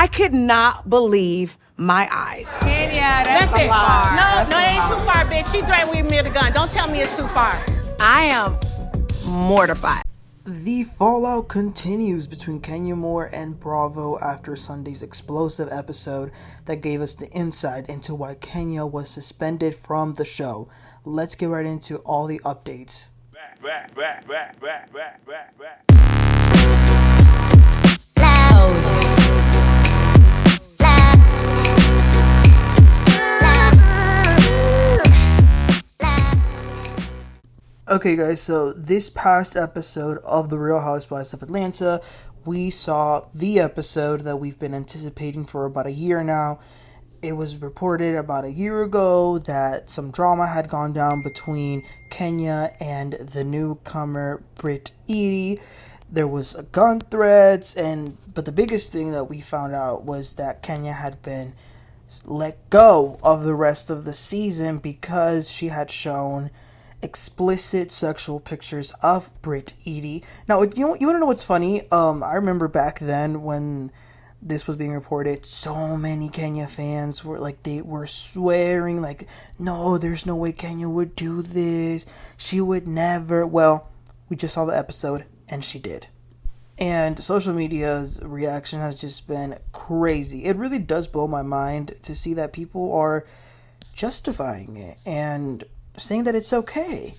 could not believe my eyes. Kenya, that's it. too far. No, it ain't too far, bitch. She threatened me with a gun. Don't tell me it's too far. I am mortified. The fallout continues between Kenya Moore and Bravo after Sunday's explosive episode that gave us the insight into why Kenya was suspended from the show. Let's get right into all the updates. Okay guys, so this past episode of The Real Housewives of Atlanta, we saw the episode that we've been anticipating for about a year now. It was reported about a year ago that some drama had gone down between Kenya and the newcomer Eady. There was a gun threats, but the biggest thing that we found out was that Kenya had been let go of the rest of the season because she had shown explicit sexual pictures of Eady. Now, you want to know what's funny? I remember back then when this was being reported, so many Kenya fans were like, they were swearing like, no, there's no way Kenya would do this. She would never. Well, we just saw the episode and she did. And social media's reaction has just been crazy. It really does blow my mind to see that people are justifying it and saying that it's okay.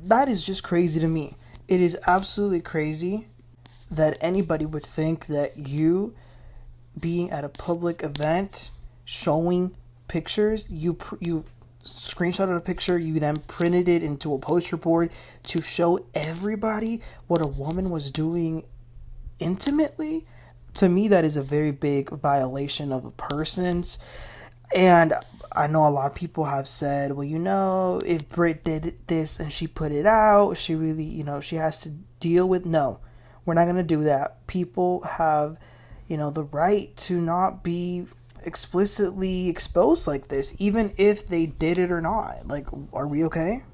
That is just crazy to me. It is absolutely crazy that anybody would think that you being at a public event, showing pictures, you screenshotted a picture, you then printed it into a poster board to show everybody what a woman was doing intimately. To me, that is a very big violation of a person's. And I know a lot of people have said, well, if Britt did this and she put it out, she really, she has to deal with. No, we're not going to do that. People have, the right to not be explicitly exposed like this, even if they did it or not. Like, are we okay?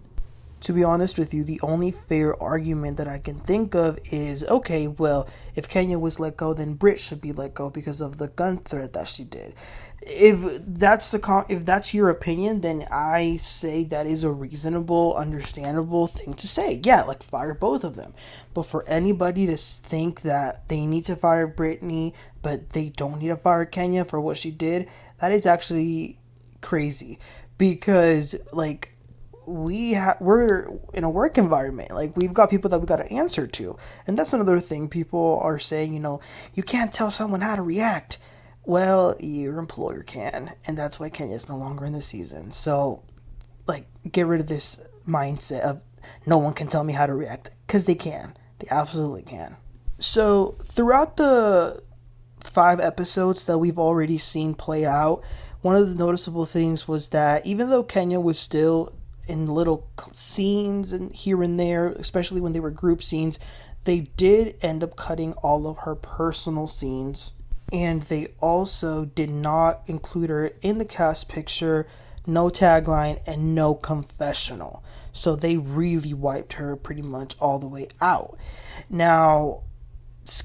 To be honest with you, the only fair argument that I can think of is, okay, well, if Kenya was let go, then Britt should be let go because of the gun threat that she did. If that's your opinion, then I say that is a reasonable, understandable thing to say. Yeah, like fire both of them. But for anybody to think that they need to fire Brittany, but they don't need to fire Kenya for what she did, that is actually crazy. Because, like, we're in a work environment. Like, we've got people that we got to answer to. And that's another thing people are saying, you can't tell someone how to react. Well, your employer can, and that's why Kenya's no longer in the season. So, like, get rid of this mindset of no one can tell me how to react, because they can. They absolutely can. So, throughout the 5 episodes that we've already seen play out, one of the noticeable things was that even though Kenya was still in little scenes and here and there, especially when they were group scenes, they did end up cutting all of her personal scenes. And they also did not include her in the cast picture, no tagline, and no confessional. So they really wiped her pretty much all the way out. Now,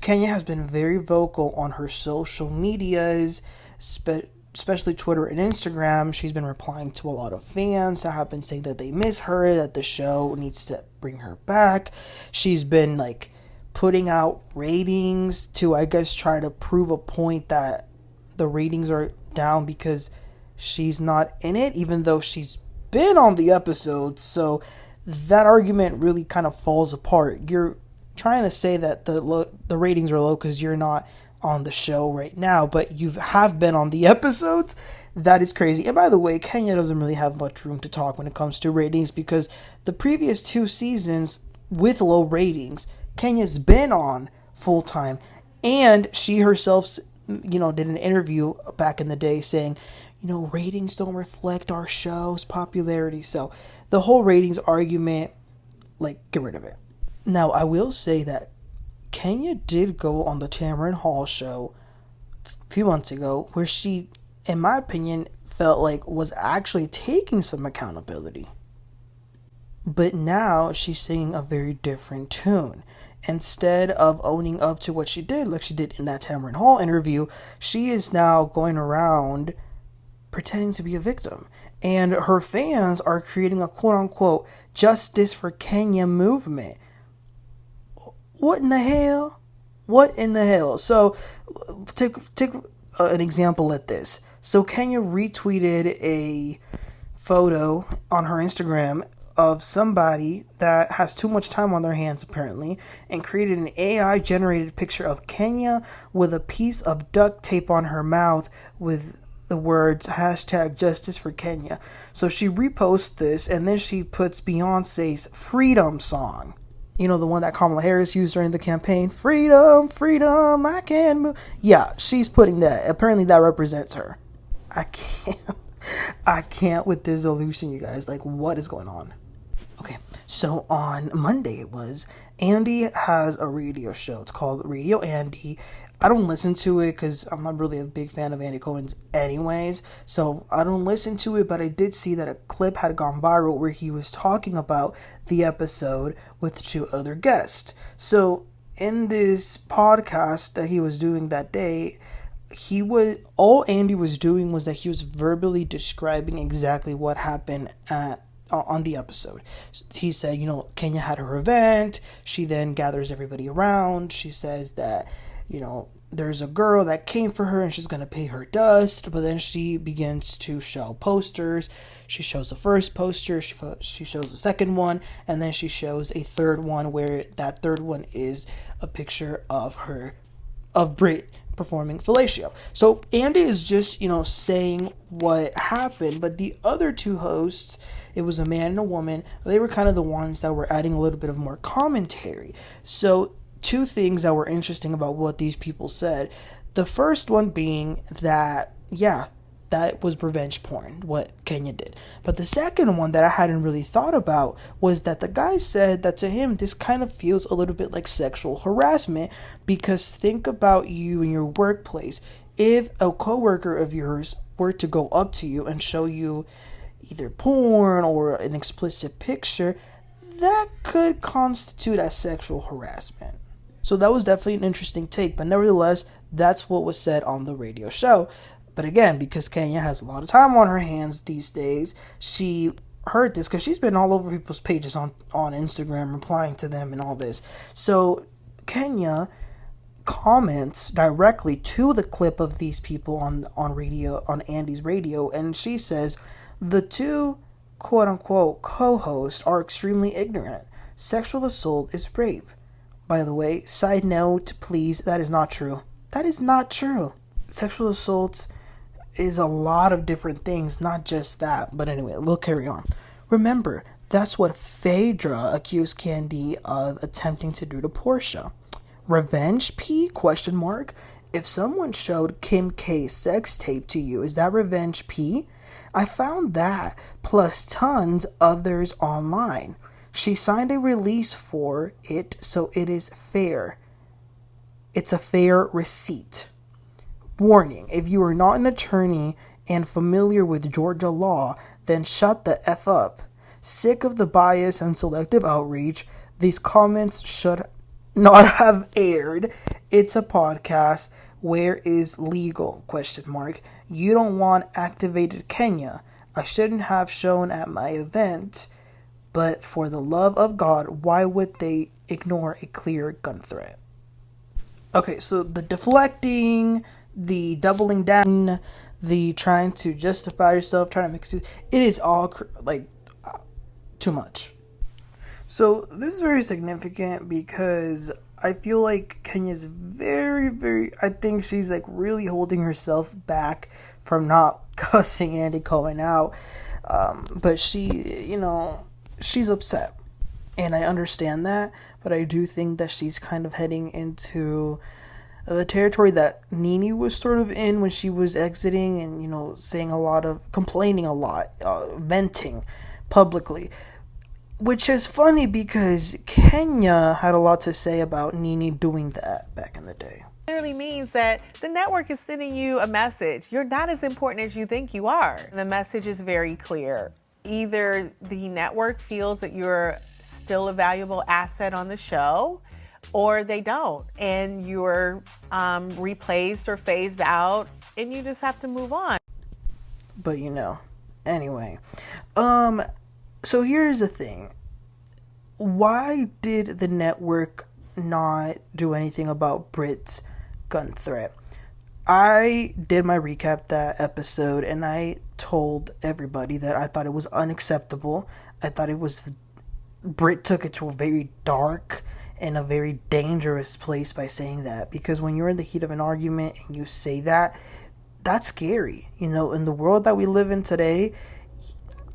Kenya has been very vocal on her social medias, especially Twitter and Instagram. She's been replying to a lot of fans that have been saying that they miss her, that the show needs to bring her back. She's been, like, putting out ratings to, I guess, try to prove a point that the ratings are down because she's not in it, even though she's been on the episode. So that argument really kind of falls apart. You're trying to say that the ratings are low because you're not on the show right now, but you have been on the episodes. That is crazy. And by the way, Kenya doesn't really have much room to talk when it comes to ratings because the previous 2 seasons with low ratings, Kenya's been on full time, and she herself, did an interview back in the day saying, ratings don't reflect our show's popularity. So the whole ratings argument, like, get rid of it. Now, I will say that Kenya did go on the Tamron Hall show a few months ago, where she, in my opinion, felt like was actually taking some accountability. But now she's singing a very different tune. instead of owning up to what she did, like she did in that Tamron Hall interview, she is now going around pretending to be a victim. And her fans are creating a quote-unquote justice for Kenya movement. What in the hell? What in the hell? So take an example at this. So Kenya retweeted a photo on her Instagram of somebody that has too much time on their hands apparently, and created an AI generated picture of Kenya with a piece of duct tape on her mouth with the words hashtag justice for Kenya. So she reposts this, and then she puts Beyonce's Freedom song. You know, the one that Kamala Harris used during the campaign. Freedom, freedom, I can move. Yeah, she's putting that. Apparently that represents her. I can't with this illusion, you guys. Like, what is going on? Okay, so on Monday Andy has a radio show. It's called Radio Andy. I don't listen to it because I'm not really a big fan of Andy Cohen's anyways. So I don't listen to it, but I did see that a clip had gone viral where he was talking about the episode with 2 other guests. So in this podcast that he was doing that day, all Andy was doing was that he was verbally describing exactly what happened on the episode. He said, Kenya had her event. She then gathers everybody around. She says that, there's a girl that came for her and she's going to pay her dust. But then she begins to show posters. She shows the first poster. She shows the second one. And then she shows a third one where that third one is a picture of Britt performing fellatio. So Andy is just, saying what happened. But the other 2 hosts, it was a man and a woman. They were kind of the ones that were adding a little bit of more commentary. So 2 things that were interesting about what these people said. The first one being that, that was revenge porn, what Kenya did. But the second one that I hadn't really thought about was that the guy said that to him, this kind of feels a little bit like sexual harassment, because think about you in your workplace. If a coworker of yours were to go up to you and show you either porn or an explicit picture, that could constitute as sexual harassment. So that was definitely an interesting take, but nevertheless, that's what was said on the radio show. But again, because Kenya has a lot of time on her hands these days, she heard this because she's been all over people's pages on Instagram, replying to them and all this. So Kenya comments directly to the clip of these people on radio, on Andy's radio, and she says, the 2 quote-unquote co-hosts are extremely ignorant. Sexual assault is rape. By the way, side note, please, that is not true. That is not true. Sexual assault is a lot of different things, not just that. But anyway, we'll carry on. Remember, that's what Phaedra accused Candy of attempting to do to Porsha. Revenge P? ? If someone showed Kim K's sex tape to you, is that revenge P? I found that, plus tons others online. She signed a release for it, so it is fair. It's a fair receipt. Warning, if you are not an attorney and familiar with Georgia law, then shut the F up. Sick of the bias and selective outreach, these comments should not have aired. It's a podcast. Where is legal? ? You don't want activated Kenya. I shouldn't have shown at my event, but for the love of God, why would they ignore a clear gun threat? Okay, so the deflecting, the doubling down, the trying to justify yourself, trying to mix it is all too much. So this is very significant because I feel like Kenya's I think she's really holding herself back from not cussing Andy Cohen out. But she, she's upset. And I understand that, but I do think that she's kind of heading into the territory that Nene was sort of in when she was exiting and, complaining a lot, venting publicly. Which is funny because Kenya had a lot to say about Nene doing that back in the day. Clearly means that the network is sending you a message. You're not as important as you think you are. The message is very clear. Either the network feels that you're still a valuable asset on the show, or they don't, and you're replaced or phased out, and you just have to move on. But anyway, so here's the thing. Why did the network not do anything about Britt's gun threat? I did my recap that episode, and I told everybody that I thought it was unacceptable. I thought Britt took it to a very dark and a very dangerous place by saying that, because when you're in the heat of an argument and you say that, that's scary. In the world that we live in today,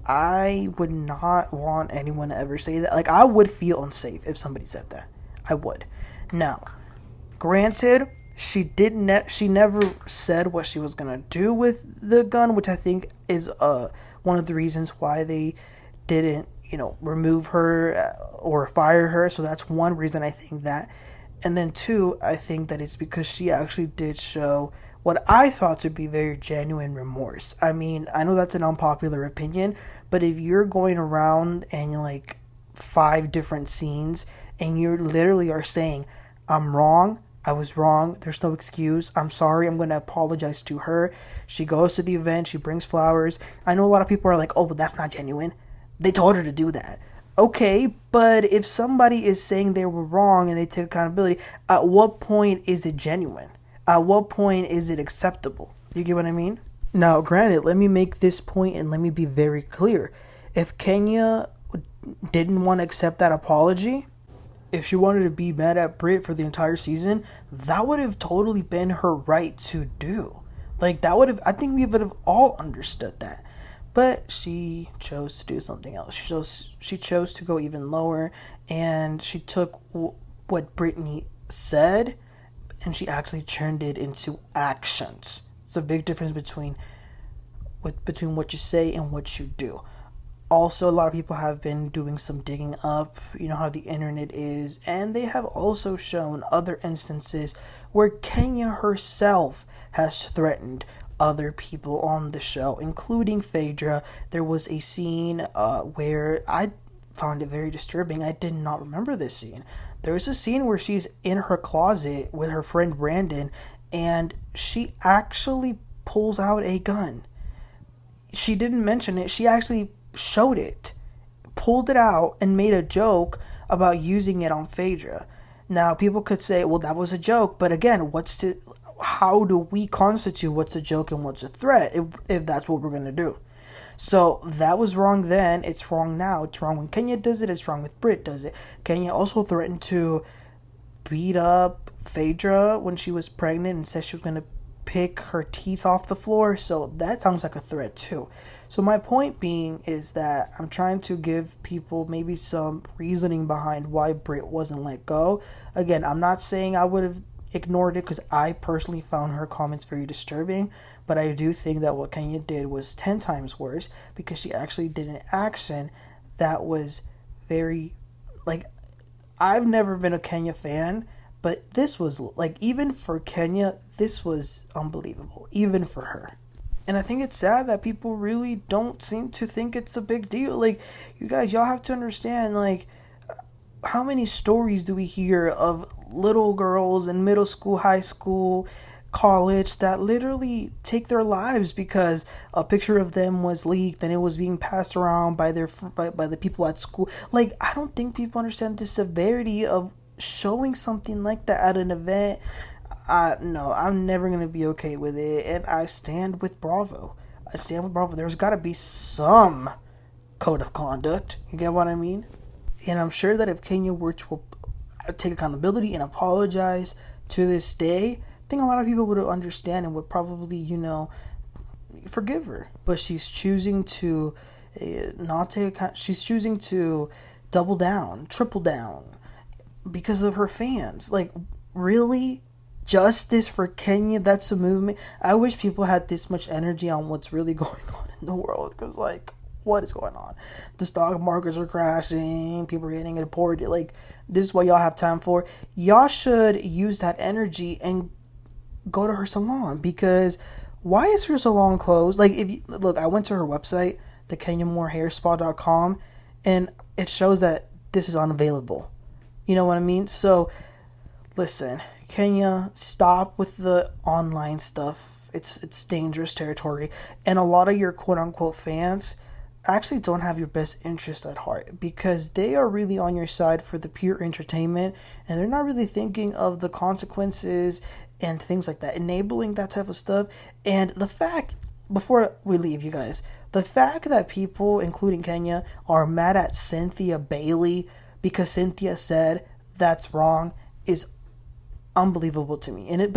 I would not want anyone to ever say that. Like, I would feel unsafe if somebody said that. I would. Now, granted, she never said what she was gonna do with the gun, which I think is one of the reasons why they didn't remove her or fire her. So that's one reason I think that. And then two, I think that it's because she actually did show what I thought to be very genuine remorse. I mean, I know that's an unpopular opinion, but if you're going around and you're 5 different scenes and you literally are saying, I'm wrong, I was wrong, there's no excuse, I'm sorry, I'm going to apologize to her. She goes to the event, she brings flowers. I know a lot of people are like, oh, but that's not genuine. They told her to do that. Okay, but if somebody is saying they were wrong and they take accountability, at what point is it genuine? At what point is it acceptable? You get what I mean? Now, granted, let me make this point and let me be very clear. If Kenya didn't want to accept that apology, if she wanted to be mad at Britt for the entire season, that would have totally been her right to do. I think we would have all understood that. But she chose to do something else. She chose to go even lower, and she took what Brittany said and she actually turned it into actions. It's a big difference between what you say and what you do. Also, a lot of people have been doing some digging up, how the internet is, and they have also shown other instances where Kenya herself has threatened other people on the show, including Phaedra. There was a scene where I found it very disturbing. I did not remember this scene. There was a scene where she's in her closet with her friend Brandon, and she actually pulls out a gun. She didn't mention it. She actually showed it, pulled it out, and made a joke about using it on Phaedra. Now, people could say, well, that was a joke, but again, how do we constitute what's a joke and what's a threat if that's what we're going to do? So that was wrong then, it's wrong now. It's wrong when Kenya does it, it's wrong when Britt does it. Kenya also threatened to beat up Phaedra when she was pregnant and said she was going to pick her teeth off the floor, so that sounds like a threat too. So my point being is that I'm trying to give people maybe some reasoning behind why Britt wasn't let go. Again, I'm not saying I would have ignored it, because I personally found her comments very disturbing, but I do think that what Kenya did was 10 times worse, because she actually did an action that was very, I've never been a Kenya fan, but this was, even for Kenya, this was unbelievable, even for her. And I think it's sad that people really don't seem to think it's a big deal. You guys, y'all have to understand, how many stories do we hear of little girls in middle school, high school, college that literally take their lives because a picture of them was leaked and it was being passed around by the people at school? I don't think people understand the severity of showing something like that at an event. No, I'm never going to be okay with it, and I stand with Bravo. There's got to be some code of conduct. You get what I mean? And I'm sure that if Kenya were to take accountability and apologize to this day, I think a lot of people would understand and would probably, forgive her. But she's choosing to not take account. She's choosing to double down, triple down because of her fans. Really? Justice for Kenya? That's a movement? I wish people had this much energy on what's really going on in the world, because, what is going on? The stock markets are crashing. People are getting deported. This is what y'all have time for. Y'all should use that energy and go to her salon, because why is her salon closed? I went to her website, the KenyaMooreHairSpa.com, and it shows that this is unavailable. You know what I mean? So Listen, Kenya, stop with the online stuff. It's dangerous territory. And a lot of your quote-unquote fans actually don't have your best interest at heart, because they are really on your side for the pure entertainment, and they're not really thinking of the consequences and things like that, enabling that type of stuff. And the fact, before we leave, you guys, the fact that people, including Kenya, are mad at Cynthia Bailey because Cynthia said that's wrong is unbelievable to me. And it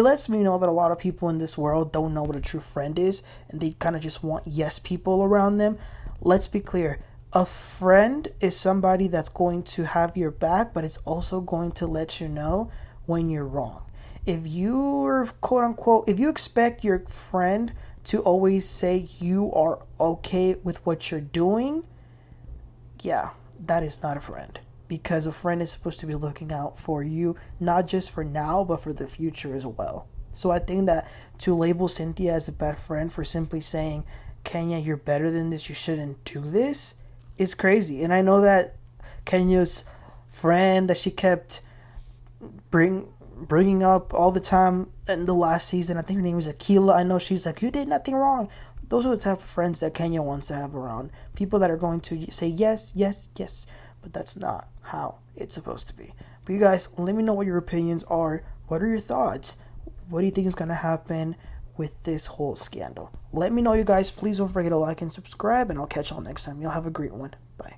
lets me know that a lot of people in this world don't know what a true friend is, and they kind of just want yes people around them. Let's be clear. A friend is somebody that's going to have your back, but it's also going to let you know when you're wrong. If you're quote unquote, if you expect your friend to always say you are okay with what you're doing, yeah, that is not a friend. Because a friend is supposed to be looking out for you, not just for now, but for the future as well. So I think that to label Cynthia as a bad friend for simply saying, Kenya, you're better than this, you shouldn't do this, is crazy. And I know that Kenya's friend that she kept bringing up all the time in the last season, I think her name is Akila. I know she's like, you did nothing wrong. Those are the type of friends that Kenya wants to have around. People that are going to say yes, yes, yes. But that's not how it's supposed to be. But you guys, let me know what your opinions are. What are your thoughts? What do you think is going to happen with this whole scandal? Let me know, you guys. Please don't forget to like and subscribe, and I'll catch y'all next time. Y'all have a great one. Bye.